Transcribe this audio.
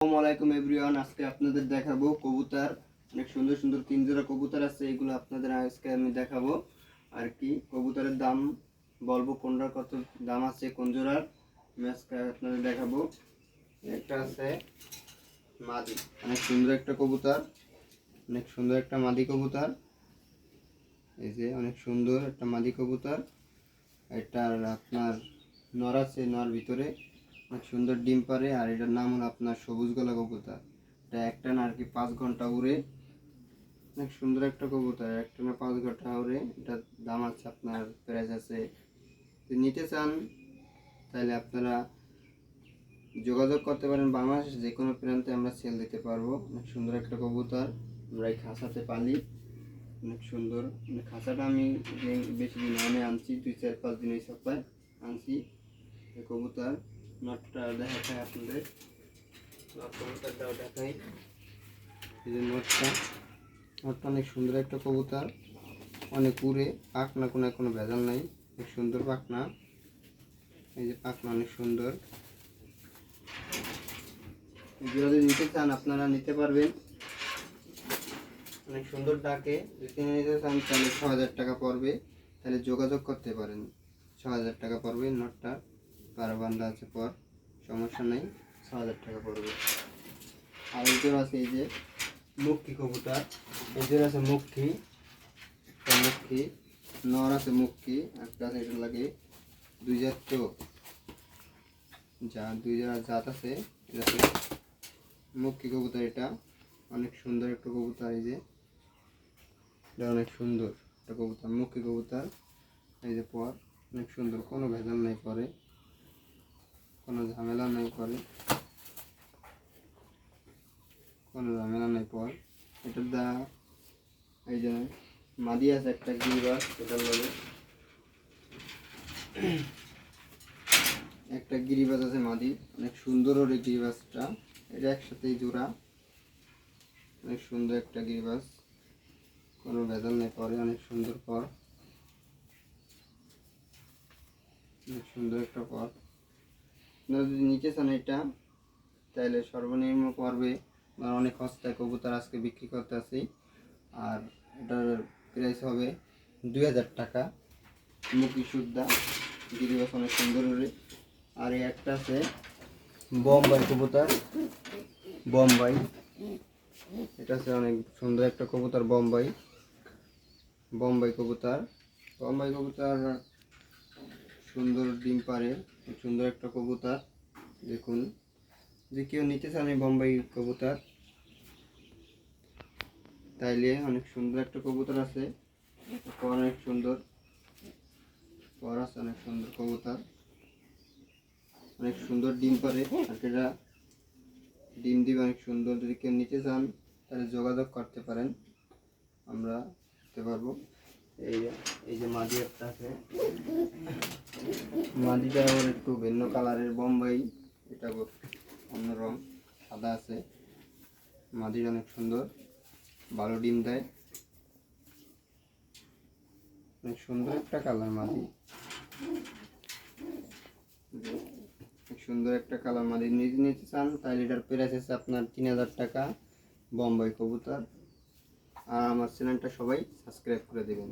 আসসালামু আলাইকুম এভরিওয়ান। আজকে আপনাদের দেখাবো কবুতর। অনেক সুন্দর সুন্দর 3 জোড়া কবুতর আছে, এগুলো আপনাদের আজকে আমি দেখাবো। আর কি কবুতরের দাম বলবো, কোনটার কত দাম আছে, কোন জোড়ার আমি আজকে আপনাদের দেখাবো। একটা আছে মাদি, অনেক সুন্দর একটা কবুতর, অনেক সুন্দর একটা মাদি কবুতর। এই যে অনেক সুন্দর একটা মাদি কবুতর। এটার আপনার নর আছে, নর ভিতরে অনেক সুন্দর ডিম পারে। আর এটার নাম হলো আপনার সবুজ গলা কবুতর। এটা একটা না আর কি 5 ঘন্টা উড়ে, অনেক সুন্দর একটা কবুতর। একটা না 5 ঘন্টা উড়ে। এটার দাম আছে আপনার, প্রাইস আছে, যদি নিতে চান তাহলে আপনারা যোগাযোগ করতে পারেন। বাংলাদেশের যে কোনো প্রান্তে আমরা সেল দিতে পারবো। অনেক সুন্দর একটা কবুতর, আমরা এই খাঁচাতে পালি। অনেক সুন্দর খাঁচাটা আমি বেশি দিন আনে আনছি, 2-4-5 দিন এই সপ্তাহে আনছি এই কবুতর। নটটা দেখায় আপনাদের, কবুতরটাও দেখাই। এই যে নটটা অনেক সুন্দর একটা কবুতর, অনেক উড়ে, পাখনা কোনো ভেজাল নাই, অনেক সুন্দর পাখনা। এই যে পাখনা অনেক সুন্দর। যদি নিতে চান আপনারা নিতে পারবেন। অনেক সুন্দর ডাকে, যদি নিতে চান তাহলে 6,000 টাকা পড়বে। তাহলে যোগাযোগ করতে পারেন, 6,000 টাকা পড়বে। নটটা বারোবান্ধা আছে, পর সমস্যা নেই, 6,000 টাকা পড়বে। আর একজন আছে এই যে মুখী কবুতর, এদের আছে মুখী, মুখী নর আছে, মুখী একটা আছে। এটা লাগে 2 জাত, তো যা 2 জাত আছে। এটা মুখী কবুতর, এটা অনেক সুন্দর একটা কবুতর। এই যে এটা অনেক সুন্দর একটা কবুতর, মুখী কবুতর। এই যে পর অনেক সুন্দর, কোনো ভেজাল নেই পরে, কোনো ঝামেলা নেই পরে, কোনো ঝামেলা নেই পর। এটার দা এই যে মাদি আছে একটা গিরিবাস, এটার লগে একটা গিরিবাস আছে মাদি, অনেক সুন্দর ওর এই গিরিবাসটা। এটা একসাথেই জোড়া, অনেক সুন্দর একটা গিরিবাস, কোনো ভেজাল নেই পরে, অনেক সুন্দর পর, অনেক সুন্দর একটা পর। আপনারা যদি নিতে চান এটা তাহলে সর্বনিম্ন পড়বে অনেক সস্তায় কবুতর আজকে বিক্রি করতে আছি। আর এটার প্রাইস হবে 2,000 টাকা, মুখী সুদ্ধা, গিরিবাস অনেক সুন্দর ওরে। আর এই একটা আছে বোম্বাই কবুতর, বোম্বাই, এটা আছে অনেক সুন্দর একটা কবুতর, বোম্বাই, বোম্বাই কবুতর। বোম্বাই কবুতর সুন্দর ডিম পারে, সুন্দর একটা কবুতর। দেখুন, যে কেউ নিতে চান এই বোম্বাই কবুতর তাইলে অনেক সুন্দর একটা কবুতর আছে, অনেক সুন্দর পর আছে, অনেক সুন্দর কবুতর, অনেক সুন্দর ডিম পারে। আর এটা ডিম দিবে অনেক সুন্দর। যদি কেউ নিতে চান তাহলে যোগাযোগ করতে পারেন, আমরা দিতে পারবো। এই যে মাদি একটা আছে, মাদিটা আবার একটু ভিন্ন কালারের, বোম্বাই, এটা অন্য রং, সাদা আছে। মাদিটা অনেক সুন্দর, ভালো ডিম দেয়, অনেক সুন্দর একটা কালার মাদি, সুন্দর একটা কালার মাদি। নিজে নিতে চান তাহলে এটার প্রাইস আছে আপনার 3,000 টাকা, বোম্বাই কবুতর। আর আমার চ্যানেলটা সবাই সাবস্ক্রাইব করে দেবেন।